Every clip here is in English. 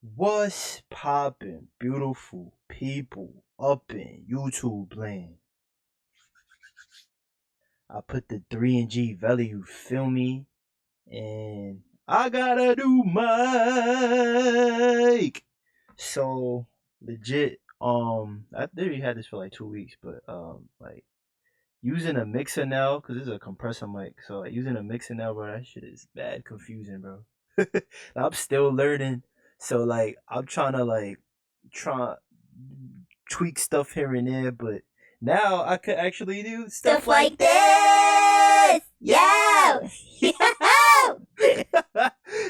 What's poppin', beautiful people up in YouTube land? I put the 3 and G value, you feel me? And I got a new mic. So legit, I literally had this for like 2 weeks, but like using a mixer now, cause this is a compressor mic. So like using a mixer now, bro, that shit is bad confusing, bro. I'm still learning. So like I'm trying to try tweak stuff here and there, but now I could actually do stuff like this. Yo!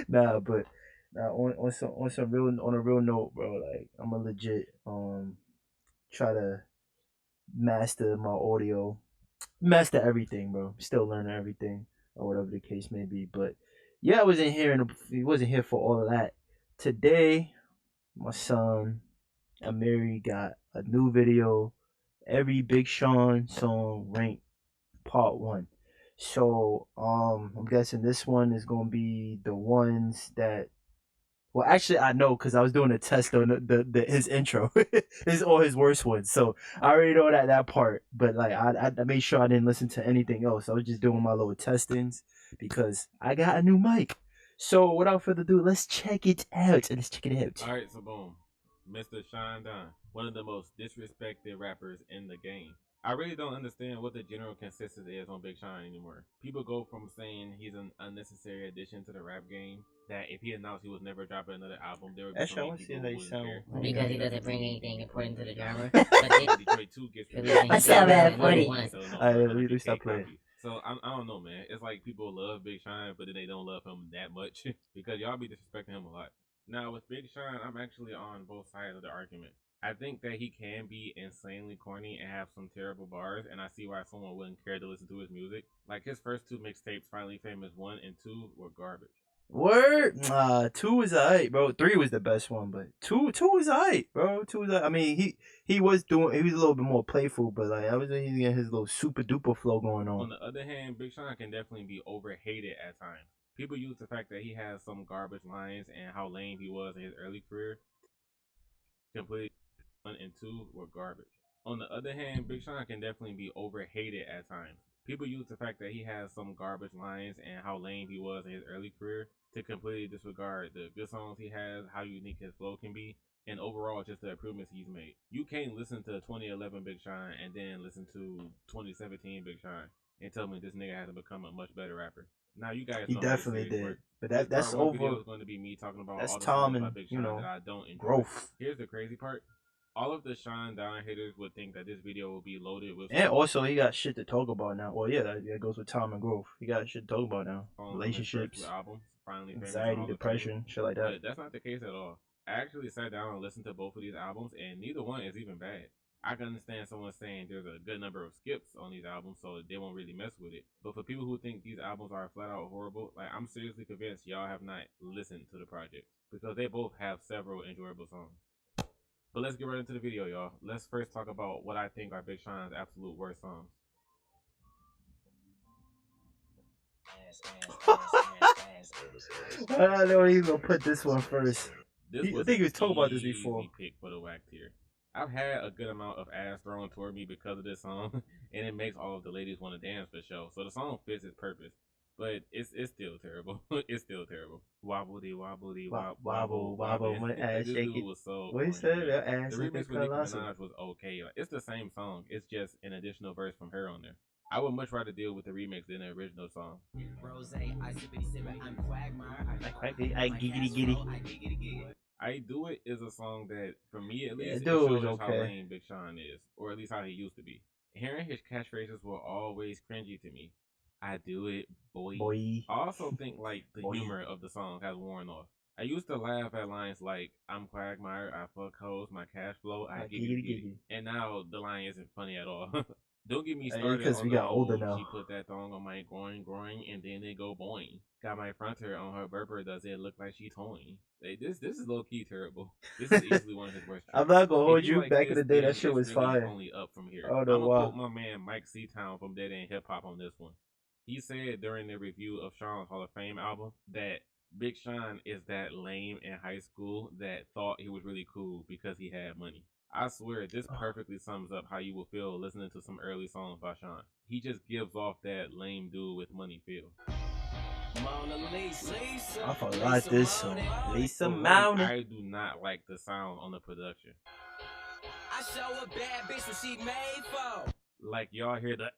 Nah, but on a real note, bro. Like I'm a legit try to master my audio, master everything, bro. Still learning everything or whatever the case may be. But yeah, I wasn't here he wasn't here for all of that. Today, my son Amiri got a new video. Every Big Sean song ranked part one. So I'm guessing this one is gonna be the ones that. Well, actually, I know because I was doing a test on his intro, his all his worst ones. So I already know that part. But like I made sure I didn't listen to anything else. I was just doing my little testings because I got a new mic. So without further ado, let's check it out. Let's check it out. All right, so boom, Mr. Sean Don, one of the most disrespected rappers in the game. I really don't understand what the general consensus is on Big Sean anymore. People go from saying he's an unnecessary addition to the rap game, that if he announced he was never dropping another album, there would be so Actually, I many want to see people how who you wouldn't sound. care. Because he doesn't bring anything important to the genre. Detroit 2 gets What's up, man? Funny. Let me stop playing. So I don't know, man. It's like people love Big Sean, but then they don't love him that much because y'all be disrespecting him a lot. Now with Big Sean, I'm actually on both sides of the argument. I think that he can be insanely corny and have some terrible bars, and I see why someone wouldn't care to listen to his music. Like his first two mixtapes, Finally Famous 1 and 2, were garbage. Word, 2 was alright, bro. 3 was the best one, but two was alright, bro. 2 was. I mean, he was a little bit more playful, but like I was he's getting his little super duper flow going on. On the other hand, Big Sean can definitely be overhated at times. People use the fact that he has some garbage lines and how lame he was in his early career. Completely 1 and 2 were garbage. On the other hand, Big Sean can definitely be overhated at times. People use the fact that he has some garbage lines and how lame he was in his early career to completely disregard the good songs he has, how unique his flow can be, and overall just the improvements he's made. You can't listen to 2011 Big Sean and then listen to 2017 Big Sean and tell me this nigga hasn't become a much better rapper. Now you guys He know how this definitely series did, works. but This that's part one video over. is going to be me talking about That's all the time songs by and Big Sean that I don't enjoy. growth. Here's the crazy part. All of the Sean Don haters would think that this video will be loaded with. And also, he got shit to talk about now. Well, yeah, that goes with time and growth. He got shit to talk about now. Relationships, albums, Finally Famous, anxiety, depression, shit like that. But that's not the case at all. I actually sat down and listened to both of these albums, and neither one is even bad. I can understand someone saying there's a good number of skips on these albums, so they won't really mess with it. But for people who think these albums are flat out horrible, like I'm seriously convinced y'all have not listened to the project because they both have several enjoyable songs. But let's get right into the video, y'all. Let's first talk about what I think are Big Sean's absolute worst songs. I know he's gonna put this one first. I think he was talking about this before. Pick for the whack tier. I've had a good amount of ass thrown toward me because of this song, and it makes all of the ladies want to dance for show. So the song fits its purpose, but it's still terrible. It's still terrible. Wobbledy wobbledy wobble wobble. My ass This shake dude it. was so. What he said? Your The ass like a remix with Nicki colossal. Minaj was okay. Like, it's the same song. It's just an additional verse from her on there. I would much rather deal with the remix than the original song. I giggity giddy. I Do It is a song that, for me at least, Yeah, it dude shows was just how okay. lame Big Sean is, or at least how he used to be. Hearing his catchphrases were always cringy to me. I do it, boy. Boy. I also think like the Boy. humor of the song has worn off. I used to laugh at lines like "I'm Quagmire, I fuck hoes, my cash flow, I giggity giggity," and now the line isn't funny at all. Don't get me started because on we the got older whole, now. she put that thong on my groin, and then it go boing. Got my fronter on her burper, does it look like she toying? Like, this is low key terrible. This is easily one of his worst. I'm not gonna hold you. Like Back in the day, then that shit was it's really fire. only up from here. I don't I'm know gonna why. quote my man Mike Seatown from Dead End Hip Hop on this one. He said during the review of Sean's Hall of Fame album that Big Sean is that lame in high school that thought he was really cool because he had money. I swear, this perfectly sums up how you will feel listening to some early songs by Sean. He just gives off that lame dude with money feel. I forgot this song. Lisa For one, Mountain. I do not like the sound on the production. I show a bad bitch what she made for. Like y'all hear the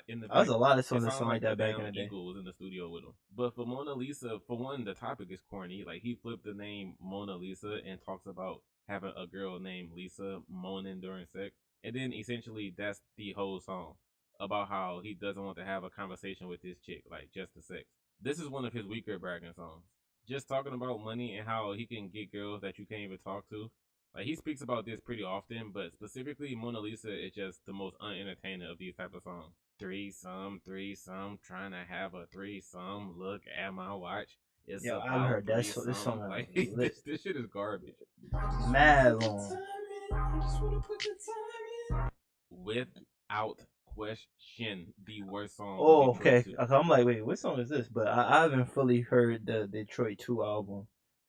in the back. That was a lot of songs It that sounds sound like that back damn in the day. Eagles in the studio with him. But for Mona Lisa, for one, the topic is corny. Like he flipped the name Mona Lisa and talks about having a girl named Lisa moaning during sex, and then essentially that's the whole song about how he doesn't want to have a conversation with this chick, like just the sex. This is one of his weaker bragging songs. Just talking about money and how he can get girls that you can't even talk to. Like he speaks about this pretty often, but specifically Mona Lisa is just the most unentertaining of these type of songs. Threesome, trying to have a threesome. Look at my watch. It's Yo, about I heard that threesome. this song. Like Lit. this shit is garbage. Mad long. Without question, the worst song. Oh, of Detroit okay. 2. I'm like, wait, what song is this? But I haven't fully heard the Detroit 2 album.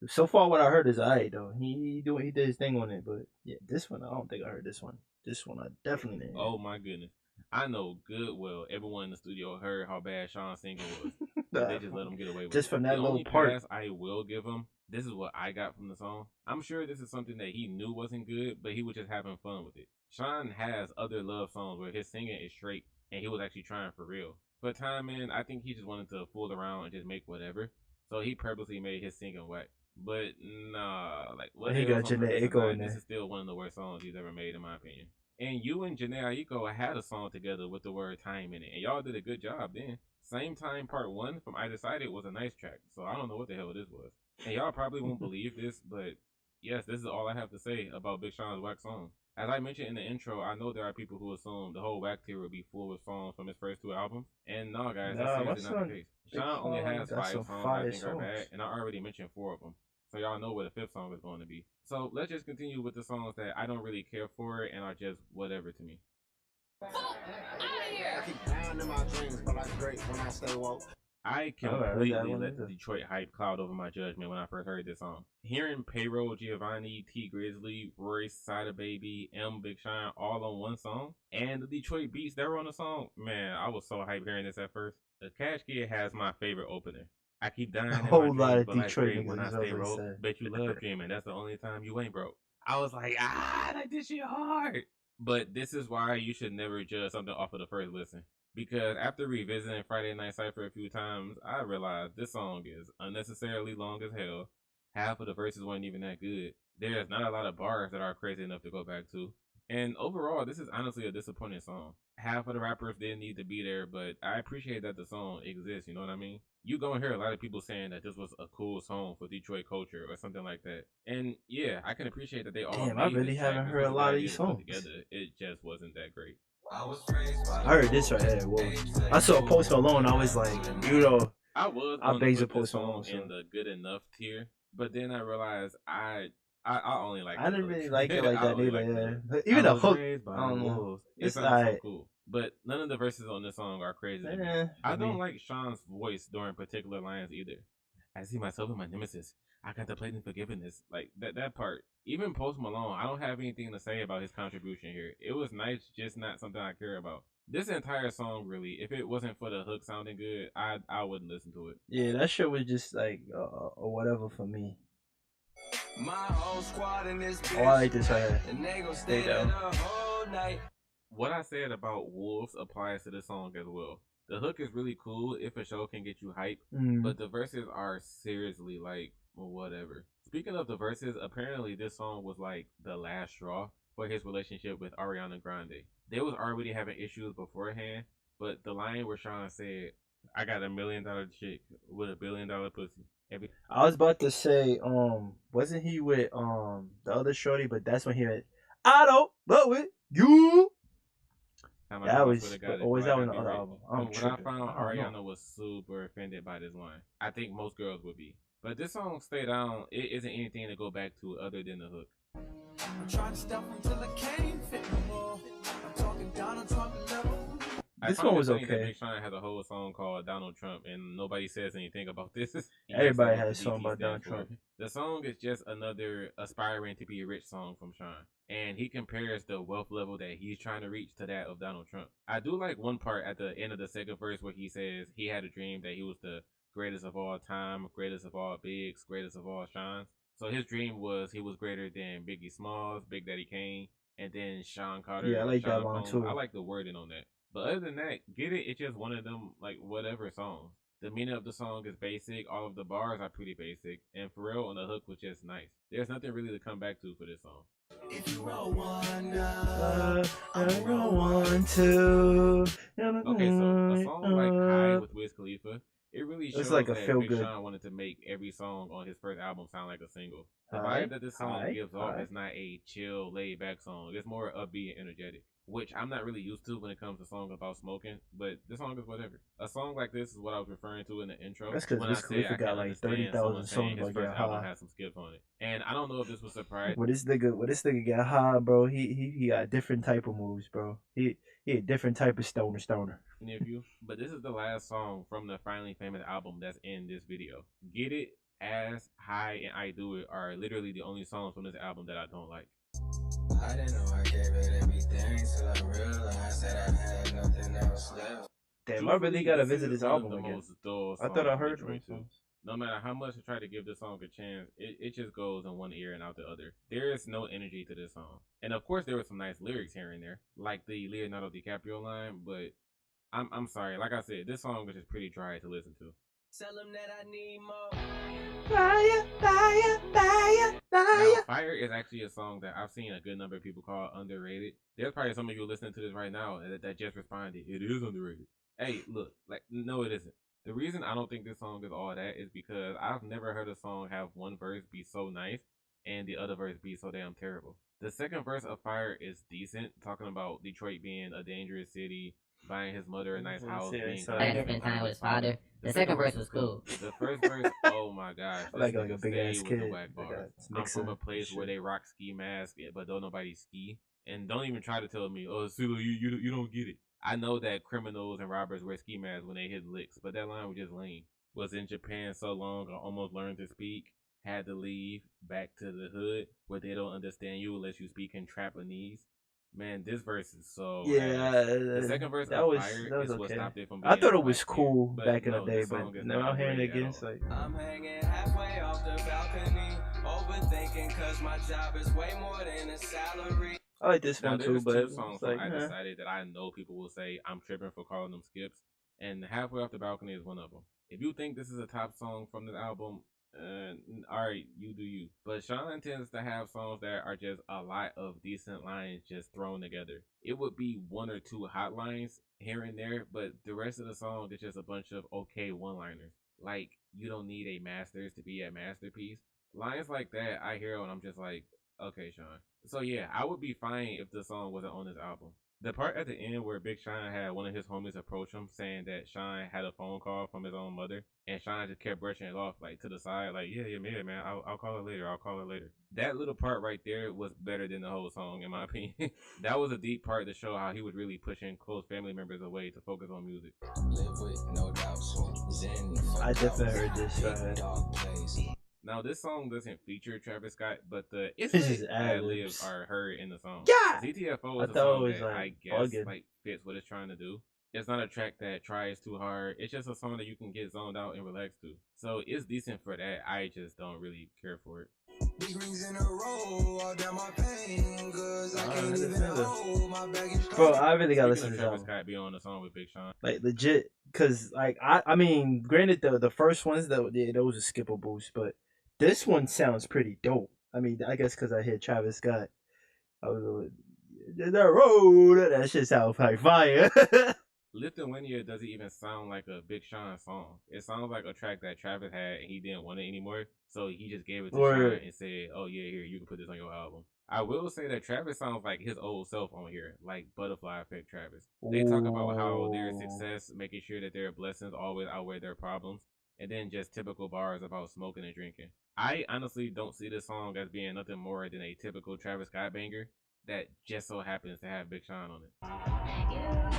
So far, what I heard is alright though. He did his thing on it, but yeah, this one I don't think I heard this one. This one I definitely didn't. Oh my goodness. I know good well everyone in the studio heard how bad Sean's singing was. But they just let him get away with Just it. from that the little only part. pass I will give him, this is what I got from the song. I'm sure this is something that he knew wasn't good, but he was just having fun with it. Sean has other love songs where his singing is straight and he was actually trying for real. But Time Man, I think he just wanted to fool around and just make whatever. So he purposely made his singing whack. But nah, like what He got Janae Aiko in This there. is still one of the worst songs he's ever made in my opinion. And you and Janae Aiko had a song together with the word time in it, and y'all did a good job then. Same Time Part 1 from I Decided was a nice track, so I don't know what the hell this was. And y'all probably won't believe this, but yes, this is all I have to say about Big Sean's whack songs. As I mentioned in the intro, I know there are people who assume the whole whack tier would be full of songs from his first 2 albums, and no, guys, that's seriously not the case. Sean only has 5 songs I think are bad, and I already mentioned 4 of them. So y'all know where the 5th song is going to be. So let's just continue with the songs that I don't really care for and are just whatever to me. I keep dying in my dreams, but I great when I stay woke. I completely let the Detroit hype cloud over my judgment when I first heard this song. Hearing Payroll, Giovanni, T Grizzly, Royce, Sada Baby, M, Big Sean all on one song, and the Detroit beats that were on the song, man, I was so hyped hearing this at first. The Cash Kid has my favorite opener. I keep dying in my whole lot dreams, of but I Detroit dream when I niggas stay always broke. say. Bet you love dreaming. That's the only time you ain't broke. I was like, like this shit hard. But this is why you should never judge something off of the first listen. Because after revisiting Friday Night Cypher a few times, I realized this song is unnecessarily long as hell. Half of the verses weren't even that good. There's not a lot of bars that are crazy enough to go back to. And overall, this is honestly a disappointing song. Half of the rappers didn't need to be there, but I appreciate that the song exists, you know what I mean? You gonna hear a lot of people saying that this was a cool song for Detroit culture or something like that. And yeah, I can appreciate that they all Damn, made I really this track. haven't This heard was a good lot of idea these to put songs. together. It just wasn't that great. I heard this right here. Whoa. I saw Post Malone. I was like, you know, I was I going base to a put this Post Malone song in song. the good enough tier, but then I realized I only like. I didn't really like it like I that only either. like the Yeah, hook. but even I the was hook, raised by I don't know. wolves. It It's sounds so alright. cool, but none of the verses on this song are crazy. To me. I I don't mean, like Sean's voice during particular lines either. I see myself in my nemesis. I contemplating forgiveness. Like that part. Even Post Malone, I don't have anything to say about his contribution here. It was nice, just not something I care about. This entire song, really, if it wasn't for the hook sounding good, I wouldn't listen to it. yeah, that shit was just like or whatever for me. My whole squad in this bitch. Oh, I like this right here. And they gon' Stay stay there down. the whole night. What I said about Wolves applies to this song as well. The hook is really cool if a show can get you hype, but the verses are seriously like whatever. Speaking of the verses, apparently this song was like the last straw for his relationship with Ariana Grande. They was already having issues beforehand, but the line where Sean said, "I got $1 million chick with $1 billion pussy." I was about to say, wasn't he with the other shorty? But that's when he went, I don't, but with you. That was, or was that on the other album? From what I found, Ariana was super offended by this line. I think most girls would be. But this song, Stay Down, it isn't anything to go back to other than the hook. I'm trying to stop until I can't fit no more. I'm talking Donald Trump level. I This find one it was funny that okay. Big Sean has a whole song called Donald Trump, and nobody says anything about this. He asked Everybody what has a the song DT about Donald stands for. Trump. The song is just another aspiring to be rich song from Sean, and he compares the wealth level that he's trying to reach to that of Donald Trump. I do like one part at the end of the second verse where he says he had a dream that he was the greatest of all time, greatest of all bigs, greatest of all shines. So his dream was he was greater than Biggie Smalls, Big Daddy Kane, and then Sean Yeah, I Carter, like that Sean line Combs. I too. like the wording on that. But other than that, Get It, it's just one of them, like, whatever songs. The meaning of the song is basic. All of the bars are pretty basic. And Pharrell on the hook was just nice. There's nothing really to come back to for this song. If you roll one I roll one, two. Okay, so a song like High with Wiz Khalifa, it really It's shows like a that feel Big good. Sean wanted to make every song on his first album sound like a single. The High, vibe that this song high, gives off high. is not a chill, laid back song. It's more upbeat and energetic, which I'm not really used to when it comes to songs about smoking, but this song is whatever. A song like this is what I was referring to in the intro. That's because when Wiz I say Khalifa I got can like understand 30,000 someone saying songs his about first getting album high. has some skips on it. And I don't know if this was surprised. When this nigga got high, bro, he got different type of moves, bro. He a different type of stoner. Any of you, but this is the last song from the Finally Famous album that's in this video. Get It, Ass, High, and I Do It are literally the only songs from this album that I don't like. I didn't know I gave it everything till I realized that I had nothing else left. Damn, I really gotta visit this album the again. Most dull I thought I songs heard Detroit those too. songs. No matter how much I try to give this song a chance, it just goes in one ear and out the other. There is no energy to this song. And of course there were some nice lyrics here and there, like the Leonardo DiCaprio line, but I'm sorry, like I said, this song was just pretty dry to listen to. Tell them that I need more. Fire. Now, Fire is actually a song that I've seen a good number of people call underrated. There's probably some of you listening to this right now that just responded, it is underrated. Hey, look, like, no, it isn't. The reason I don't think this song is all that is because I've never heard a song have one verse be so nice and the other verse be so damn terrible. The second verse of Fire is decent, talking about Detroit being a dangerous city, buying his mother a nice house, being Had to spend time with his father. The second verse was cool. The first verse, oh my gosh, I like this a nigga big ass stay with kid. the whack bars. I'm from a place where they rock ski masks, but don't nobody ski. And don't even try to tell me, oh, Sula, you don't get it. I know that criminals and robbers wear ski masks when they hit licks, but that line was just lame. Was in Japan so long, I almost learned to speak. Had to leave back to the hood where they don't understand you unless you speak in Japanese. Man, this verse is so ass. The second verse that of was Fire is okay. what stopped it from being I thought a it was whack cool hit. back in No, the day, this song but is now not I'm hearing it underrated again. at It's all. like I'm hanging halfway off the balcony, overthinking cause my job is way more than a salary. I like this Now, one too, there's but two it's songs like I decided that I know people will say I'm tripping for calling them skips, and Halfway Off the Balcony is one of them. If you think this is a top song from this album, alright, you do you. But Sean tends to have songs that are just a lot of decent lines just thrown together. It would be one or two hot lines here and there, but the rest of the song is just a bunch of okay one-liners. Like, you don't need a masters to be a masterpiece. Lines like that I hear and I'm just like, okay, Sean. So yeah, I would be fine if the song wasn't on this album. The part at the end where Big Sean had one of his homies approach him saying that Sean had a phone call from his own mother, and Sean just kept brushing it off like to the side, like yeah, man, I'll call her later. I'll call her later. That little part right there was better than the whole song in my opinion. That was a deep part to show how he was really pushing close family members away to focus on music. Live with no doubts. Zen, I definitely heard this. Now, this song doesn't feature Travis Scott, but the This is it's ad-libs. ad-libs are heard in the song. Yeah! ZTFO I is a thought it song was, that like, I guess bugging. like fits what it's trying to do. It's not a track that tries too hard. It's just a song that you can get zoned out and relax to. So it's decent for that. I just don't really care for it. Big rings in a row, all down my fingers. I can't didn't even know that. hold my baggage. Bro, I really gotta Speaking listen to of this Travis album. Scott being on the song with Big Sean, Like legit, cause like I mean, granted the first ones those are skippables, but this one sounds pretty dope. I mean, I guess cause I hear Travis Scott, I was like, the road, that shit sounds like fire. Lithuania doesn't even sound like a Big Sean song. It sounds like a track that Travis had and he didn't want it anymore, so he just gave it to Word. Sean and said, "Oh yeah, here you can put this on your album." I will say that Travis sounds like his old self on here, like Butterfly Effect Travis. They talk about how their Ooh. success, making sure that their blessings always outweigh their problems, and then just typical bars about smoking and drinking. I honestly don't see this song as being nothing more than a typical Travis Scott banger that just so happens to have Big Sean on it.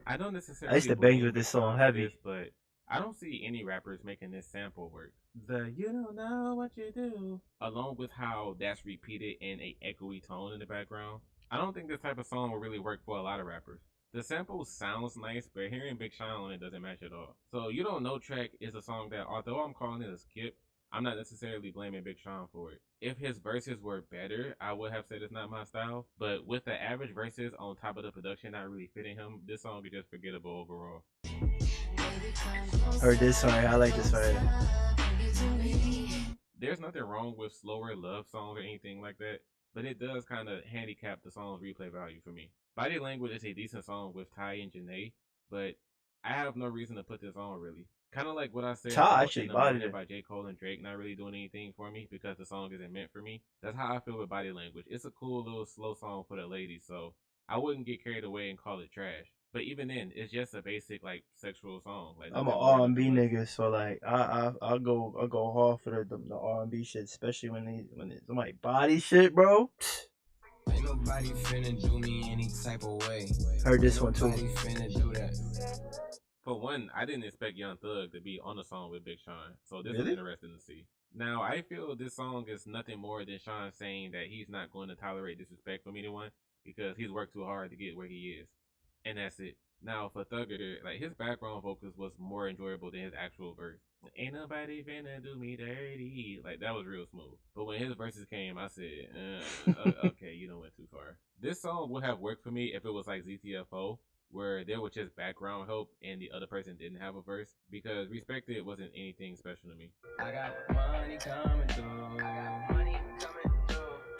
I don't I used necessarily to bang blame with Big this song Sean for heavy. this, but I don't see any rappers making this sample work. The "You don't know what you do," along with how that's repeated in a echoey tone in the background. I don't think this type of song will really work for a lot of rappers. The sample sounds nice, but hearing Big Sean on it doesn't match at all. So "You Don't Know" track is a song that, although I'm calling it a skip, I'm not necessarily blaming Big Sean for it. If his verses were better, I would have said it's not my style. But with the average verses on top of the production not really fitting him, this song is just forgettable overall. Heard this song. I like this song. There's nothing wrong with slower love songs or anything like that, but it does kind of handicap the song's replay value for me. Body Language is a decent song with Ty and Janae, but I have no reason to put this on really. Kind of like what I said Ty about actually In the bodied Morning it. by J. Cole and Drake not really doing anything for me because the song isn't meant for me. That's how I feel with Body Language. It's a cool little slow song for the ladies, so I wouldn't get carried away and call it trash. But even then, it's just a basic like sexual song, like I'm an nothing more, R and nothing B less. nigga, so like I'll go hard for the R and B shit, especially when it's somebody body shit, bro. Ain't nobody finna do me any type of way. Heard this one too. Nobody finna do that. For one, I didn't expect Young Thug to be on the song with Big Sean, so this was Really? interesting to see. Now, I feel this song is nothing more than Sean saying that he's not going to tolerate disrespect from anyone because he's worked too hard to get where he is, and that's it. Now, for Thugger, like his background vocals was more enjoyable than his actual verse. Ain't nobody finna do me dirty. Like that was real smooth. But when his verses came, I said, okay, you don't went too far. This song would have worked for me if it was like ZTFO, where there was just background help and the other person didn't have a verse, because Respected wasn't anything special to me. I got money coming through.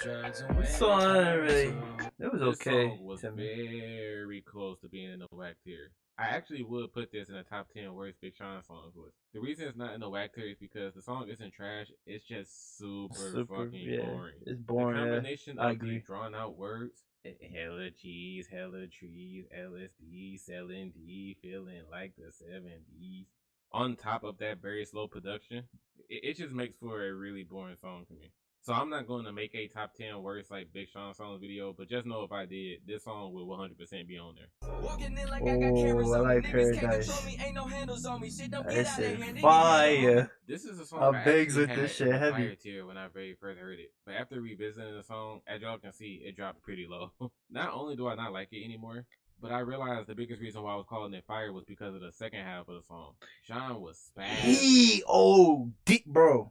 Drugs and This song I didn't really. It was This okay song was to me. very close to being in the whack tier. I actually would put this in the top 10 worst Big Sean songs was. The reason it's not in the whack tier is because the song isn't trash, it's just super fucking Yeah, boring. it's The boring. combination I of the agree. drawn out words, hella cheese, hella trees, LSD, selling D, feeling like the 70s, on top of that very slow production, it just makes for a really boring song to me. So I'm not going to make a top 10 worst like Big Sean songs video, but just know if I did, this song will 100% be on there. Walking in like I got cameras Oh, I on me. like Niggas can't Paradise. control me. Ain't no handles on me. Shit don't get This out of is hand. fire. This is a song I I begs actually with had this in shit the heavy. fire tier when I very first heard it. But after revisiting the song, as y'all can see, it dropped pretty low. Not only do I not like it anymore, but I realized the biggest reason why I was calling it fire was because of the second half of the song. Sean was spazzing. Deep bro.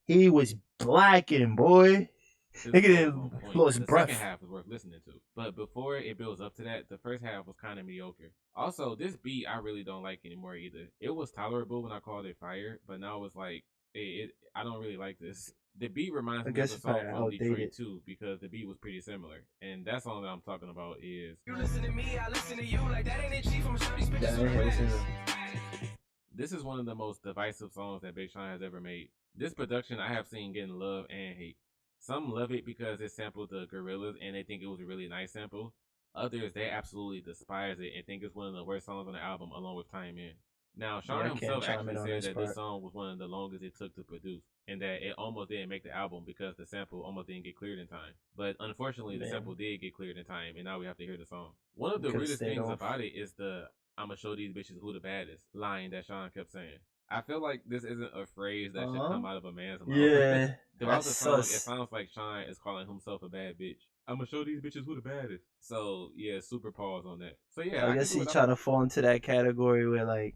He was blacking, boy. His Nigga flow was didn't on point. lost The breath. second half was worth listening to. But before it builds up to that, the first half was kind of mediocre. Also, this beat I really don't like anymore either. It was tolerable when I called it fire, but now it's like, I don't really like this. The beat reminds I me of guess a it's song probably from outdated. Detroit too, because the beat was pretty similar. And that song that I'm talking about is You listen to me, I listen to you. Like that ain't it, chief. I'm shorty spitting Yeah, I some ain't listen to rap. This is one of the most divisive songs that Big Sean has ever made. This production I have seen getting love and hate. Some love it because it sampled the Gorillas and they think it was a really nice sample. Others, they absolutely despise it and think it's one of the worst songs on the album along with Time In. Now, Sean Yeah, I can't himself chime actually in on said this that part. this song was one of the longest it took to produce and that it almost didn't make the album because the sample almost didn't get cleared in time. But unfortunately, the Man. sample did get cleared in time and now we have to hear the song. One of the Could've weirdest stayed things off. about it is the "I'ma show these bitches who the baddest" line that Sean kept saying. I feel like this isn't a phrase that should come out of a man's mouth. Yeah, Throughout that's the song, it sus. sounds like Sean is calling himself a bad bitch. I'ma show these bitches who the baddest. So yeah, super pause on that. So yeah, I guess he trying to fall into that category where like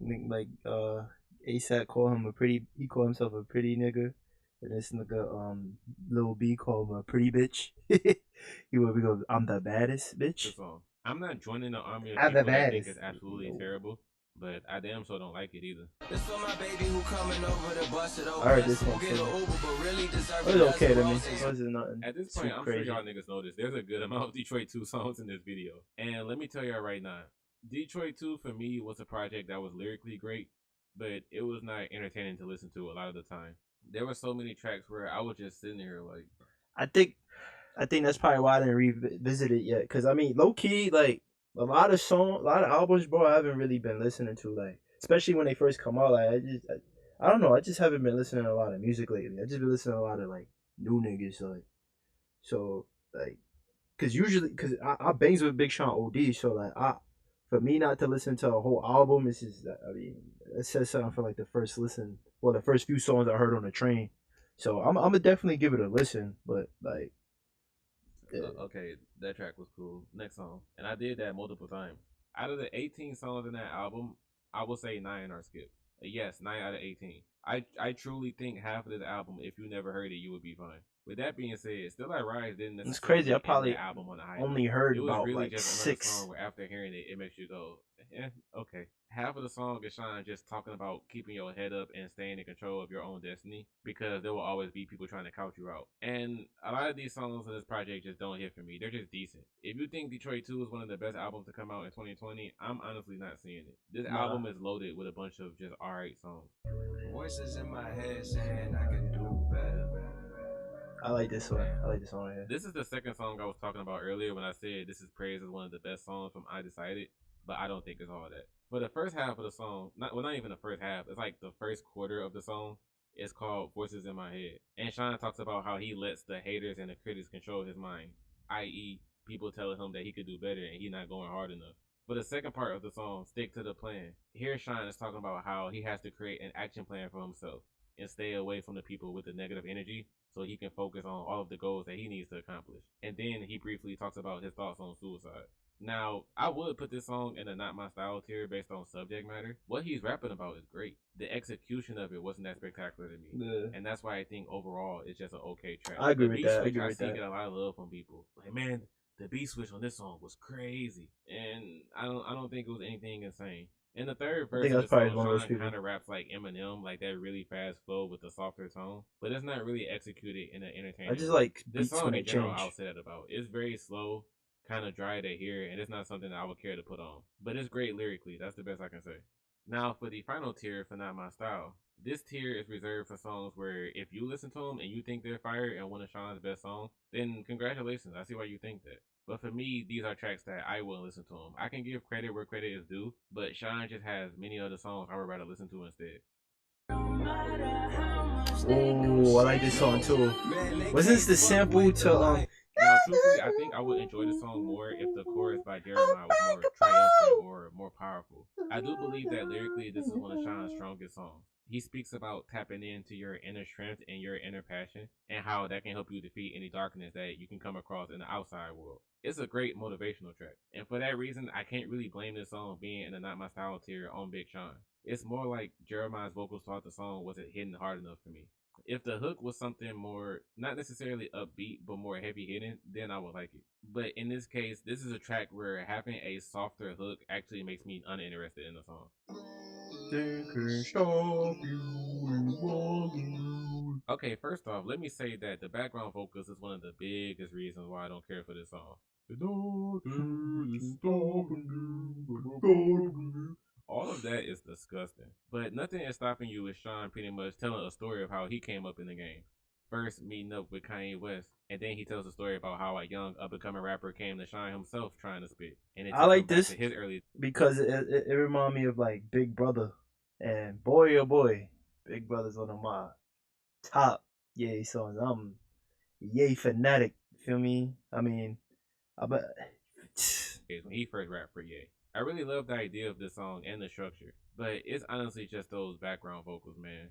ASAP call him a pretty. He call himself a pretty nigga, and this nigga Lil B call him a pretty bitch. He would be go, I'm the baddest bitch. Good song. I'm not joining the army of I'm the people that think baddest. it's absolutely No. terrible, but I damn sure don't like it either. This for my baby who coming over to bust it over. I heard this Let's one go get too. a Uber, but really deserve It was okay to me. dozen It roses. wasn't nothing. At this too point, I'm crazy. sure y'all niggas noticed there's a good amount of Detroit 2 songs in this video. And let me tell y'all right now, Detroit 2 for me was a project that was lyrically great, but it was not entertaining to listen to a lot of the time. There were so many tracks where I was just sitting here like, I think that's probably why I didn't revisit it yet. Cause I mean, low key, like a lot of albums, bro. I haven't really been listening to, like, especially when they first come out. Like, I don't know. I just haven't been listening to a lot of music lately. I just been listening to a lot of like new niggas, like, so like Cause usually, cause I bangs with Big Sean OD, so like for me not to listen to a whole album, it's just, I mean, it says something for like the first listen, well, the first few songs I heard on the train. So I'm gonna definitely give it a listen, but like, yeah. Okay, that track was cool. Next song, and I did that multiple times. Out of the 18 songs in that album, I will say 9 are skipped. Yes, 9 out of 18. I truly think half of this album, if you never heard it, you would be fine. With that being said, Still I Rise didn't It's crazy. I necessarily end the probably album on a high only note. heard It was about really like just another six. song where after hearing it, it makes you go, okay. Half of the song is Sean just talking about keeping your head up and staying in control of your own destiny because there will always be people trying to count you out. And a lot of these songs in this project just don't hit for me. They're just decent. If you think Detroit 2 is one of the best albums to come out in 2020, I'm honestly not seeing it. This Nah, album is loaded with a bunch of just alright songs. Voices in my head saying I can do better. I like this one. I like this song right here. This is the second song I was talking about earlier when I said this is praised as one of the best songs from I Decided, but I don't think it's all that. For the first half of the song, not even the first half, it's like the first quarter of the song. It's called Voices in My Head. And Sean talks about how he lets the haters and the critics control his mind, i.e., people telling him that he could do better and he not going hard enough. For the second part of the song, Stick to the Plan, here Sean is talking about how he has to create an action plan for himself and stay away from the people with the negative energy so he can focus on all of the goals that he needs to accomplish. And then he briefly talks about his thoughts on suicide. Now, I would put this song in the Not My Style tier based on subject matter. What he's rapping about is great. The execution of it wasn't that spectacular to me. Yeah. And that's why I think overall it's just an okay track. I agree The with beat that. I switch, agree I with see that. get a lot of love from people. Like, man, the beat switch on this song was crazy. And I don't think it was anything insane. In the third I verse think of that's the probably song, one of those Sean people. kind of raps like Eminem, like that really fast flow with a softer tone, but it's not really executed in an entertaining I just way. like This beats song when in they general, change. I'll say that about. It's very slow, kind of dry to hear, and it's not something that I would care to put on. But it's great lyrically. That's the best I can say. Now, for the final tier for Not My Style, this tier is reserved for songs where if you listen to them and you think they're fire and one of Sean's best songs, then congratulations. I see why you think that. But for me, these are tracks that I will listen to them. I can give credit where credit is due, but Sean just has many other songs I would rather listen to instead. Oh, I like this song too. Wasn't this the sample to Now, truthfully, I think I would enjoy the song more if the chorus by Jeremiah was more triumphant or more powerful. I do believe that lyrically, this is one of Sean's strongest songs. He speaks about tapping into your inner strength and your inner passion and how that can help you defeat any darkness that you can come across in the outside world. It's a great motivational track. And for that reason, I can't really blame this song being in the Not My Style tier on Big Sean. It's more like Jeremiah's vocals thought the song wasn't hitting hard enough for me. If the hook was something more, not necessarily upbeat, but more heavy hitting, then I would like it. But in this case, this is a track where having a softer hook actually makes me uninterested in the song. Okay, first off, let me say that the background vocals is one of the biggest reasons why I don't care for this song. All of that is disgusting. But nothing is stopping you with Sean pretty much telling a story of how he came up in the game. First meeting up with Kanye West, and then he tells a story about how a young up and coming rapper came to Sean himself trying to spit. And it I took like him back this to his early because it reminded me of like Big Brother, and boy oh boy, Big Brother's one of my top Yay songs. I'm Yay fanatic. Feel me? I mean, I bet. days when he first rapped for Ye. I really love the idea of this song and the structure, but it's honestly just those background vocals, man.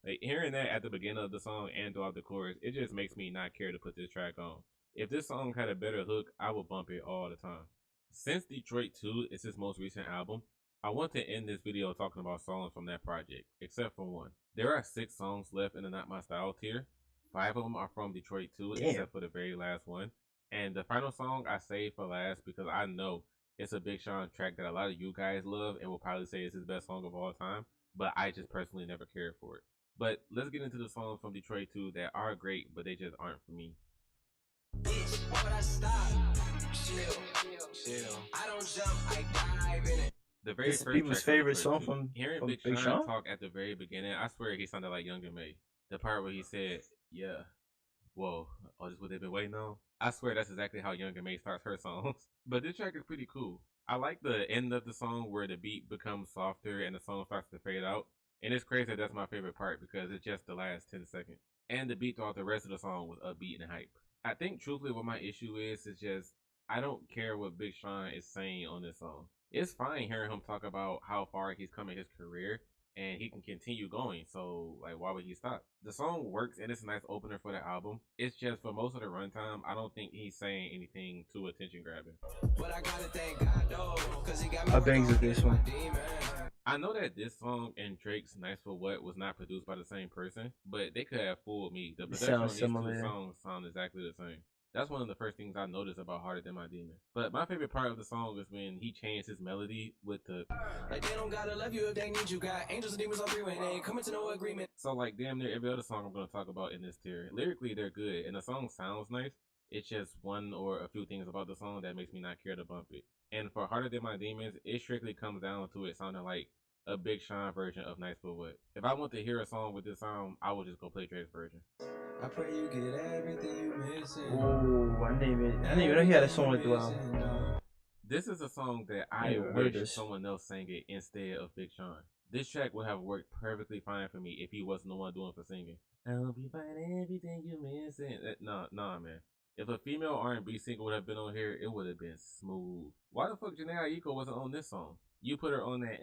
Like hearing that at the beginning of the song and throughout the chorus, it just makes me not care to put this track on. If this song had a better hook, I would bump it all the time. Since Detroit 2 is his most recent album, I want to end this video talking about songs from that project, except for one. There are 6 songs left in the Not My Style tier. 5 of them are from Detroit 2, Damn. except for the very last one. And the final song I saved for last because I know it's a Big Sean track that a lot of you guys love and will probably say it's his best song of all time, but I just personally never cared for it. But let's get into the songs from Detroit 2 that are great, but they just aren't for me. The very This first people's track favorite Detroit song 2. from Hearing Big Big Sean Sean? talk at the very beginning, I swear he sounded like Younger May. The part where he said, "Yeah, whoa, oh, this is what they've been waiting on." I swear that's exactly how Younger May starts her songs. But this track is pretty cool. I like the end of the song where the beat becomes softer and the song starts to fade out. And it's crazy that's my favorite part because it's just the last 10 seconds. And the beat throughout the rest of the song was upbeat and hype. I think truthfully what my issue is just I don't care what Big Sean is saying on this song. It's fine hearing him talk about how far he's come in his career and he can continue going. So like why would he stop? The song works and it's a nice opener for the album. It's just for most of the runtime, I don't think he's saying anything too attention grabbing. But I gotta thank God though, cause he got me I bangs with this one. I know that this song and Drake's Nice for What was not produced by the same person, but they could have fooled me. The It production on sounds these similar. two songs sound exactly the same. That's one of the first things I noticed about Harder Than My Demons. But my favorite part of the song is when he changed his melody with the like they don't gotta love you if they need you. Got angels and demons on three when they ain't coming to no agreement. so like damn near every other song I'm gonna talk about in this tier. Lyrically they're good and the song sounds nice. It's just one or a few things about the song that makes me not care to bump it. And for Harder Than My Demons, it strictly comes down to it sounding like a Big Sean version of Nice for What. If I want to hear a song with this sound, I would just go play Drake's version. I pray you get everything you missing. Oh, I didn't even know he had a song with Dwell. This is a song that I wish someone else sang it instead of Big Sean. This track would have worked perfectly fine for me if he wasn't the one doing for singing. I'll be finding everything you missing. Nah, man. If a female R&B singer would have been on here, it would have been smooth. Why the fuck Janae Aiko wasn't on this song? You put her on that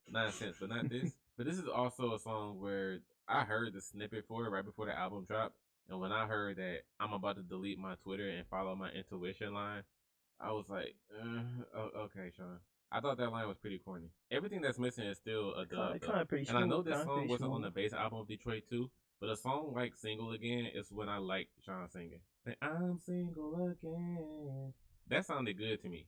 nonsense, but not this. But this is also a song where I heard the snippet for it right before the album dropped. And when I heard that I'm about to delete my Twitter and follow my intuition line, I was like, okay, Sean. I thought that line was pretty corny. Everything that's missing is still a dub. And I know this song wasn't on the base album of Detroit too, but a song like Single Again is when I like Sean singing. Like, I'm single again. That sounded good to me.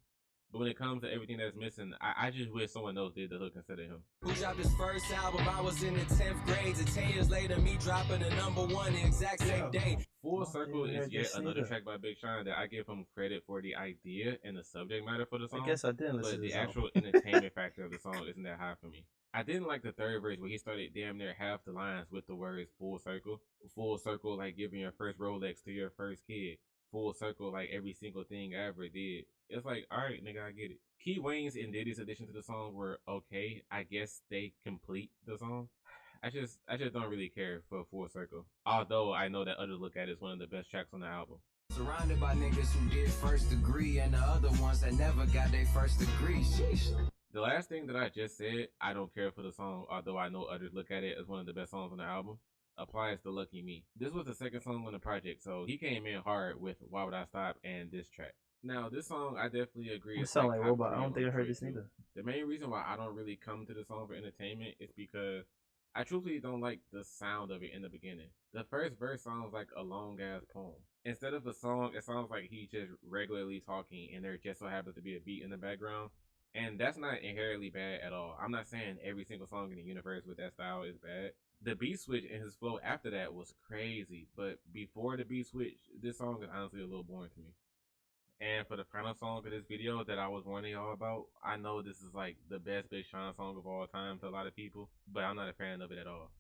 But when it comes to everything that's missing, I just wish someone else did the hook instead of him. Who dropped his first album? I was in the 10th grade. And 10 years later, me dropping the #1 the exact same day. Full Circle is yet another track by Big Sean that I give him credit for the idea and the subject matter for the song. I guess I didn't listen but to the this actual entertainment factor of the song isn't that high for me. I didn't like the third verse where he started damn near half the lines with the words full circle. Full circle like giving your first Rolex to your first kid. Full circle like every single thing I ever did. It's like, alright, nigga, I get it. Key Wayne's and Diddy's addition to the song were okay. I guess they complete the song. I just don't really care for Full Circle. Although I know that others look at it as one of the best tracks on the album. Surrounded by niggas who did first degree and the other ones that never got their first degree. Sheesh. The last thing that I just said, I don't care for the song, although I know others look at it as one of the best songs on the album, applies to Lucky Me. This was the second song on the project, so he came in hard with Why Would I Stop and this track. Now, this song, I definitely agree. It sounds like Robot. I don't think I heard this either. The main reason why I don't really come to the song for entertainment is because I truthfully don't like the sound of it in the beginning. The first verse sounds like a long ass poem. Instead of a song, it sounds like he's just regularly talking and there just so happens to be a beat in the background. And that's not inherently bad at all. I'm not saying every single song in the universe with that style is bad. The beat switch and his flow after that was crazy. But before the beat switch, this song is honestly a little boring to me. And for the final song of this video that I was warning y'all about, I know this is like the best Big Sean song of all time to a lot of people, but I'm not a fan of it at all.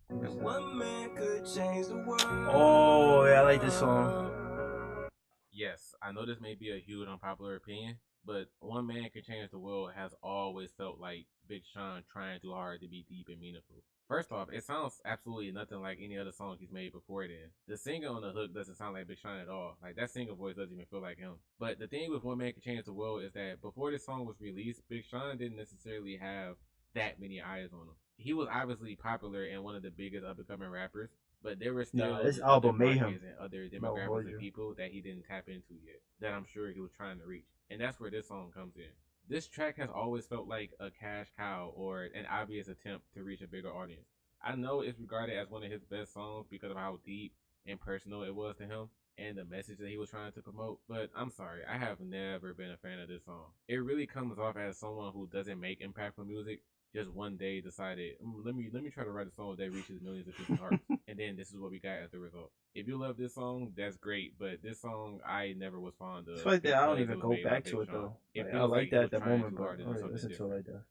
One man could change the world. Oh, yeah, I like this song. Yes, I know this may be a huge unpopular opinion, but One Man Can Change the World has always felt like Big Sean trying too hard to be deep and meaningful. First off, it sounds absolutely nothing like any other song he's made before then. The singer on the hook doesn't sound like Big Sean at all. Like, that singer voice doesn't even feel like him. But the thing with One Man Can Change the World is that before this song was released, Big Sean didn't necessarily have that many eyes on him. He was obviously popular and one of the biggest up-and-coming rappers, but there were still this album made him. And other demographics of people that he didn't tap into yet, that I'm sure he was trying to reach. And that's where this song comes in. This track has always felt like a cash cow or an obvious attempt to reach a bigger audience. I know it's regarded as one of his best songs because of how deep and personal it was to him and the message that he was trying to promote, but I'm sorry, I have never been a fan of this song. It really comes off as someone who doesn't make impactful music, just one day decided, let me try to write a song that reaches millions of people's hearts, and then this is what we got as the result. If you love this song, that's great, but this song I never was fond of. It's like that. I don't even go back to it though. Like, I like that at the moment, but I don't listen to it like that.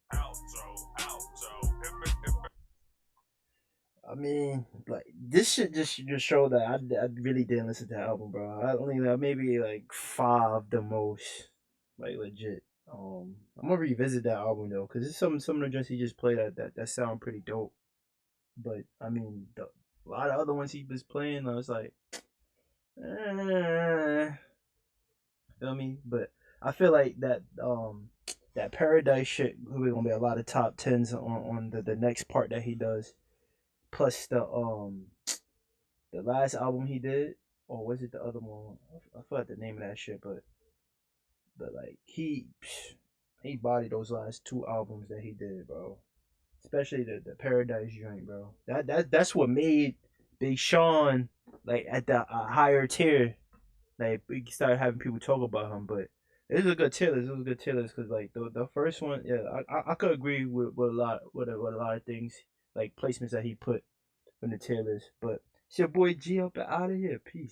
I mean, like, this shit just show that I really didn't listen to the album, bro. I only maybe like 5 the most, like legit. I'm gonna revisit that album though, cause it's some of the joints he just played that sound pretty dope. But I mean, a lot of other ones he was playing, I was like, eh, feel me? But I feel like that Paradise shit, we're gonna be a lot of top tens on the next part that he does. Plus the last album he did, or was it the other one? I forgot the name of that shit, but like he bodied those last two albums that he did, bro. Especially the Paradise joint, bro. That's what made Big Sean like at the higher tier. Like we started having people talk about him, but it was a good tier list. It was a good tier list because like the first one, yeah, I could agree with a lot with a lot of things like placements that he put in the tier list. But it's your boy G up and out of here. Peace.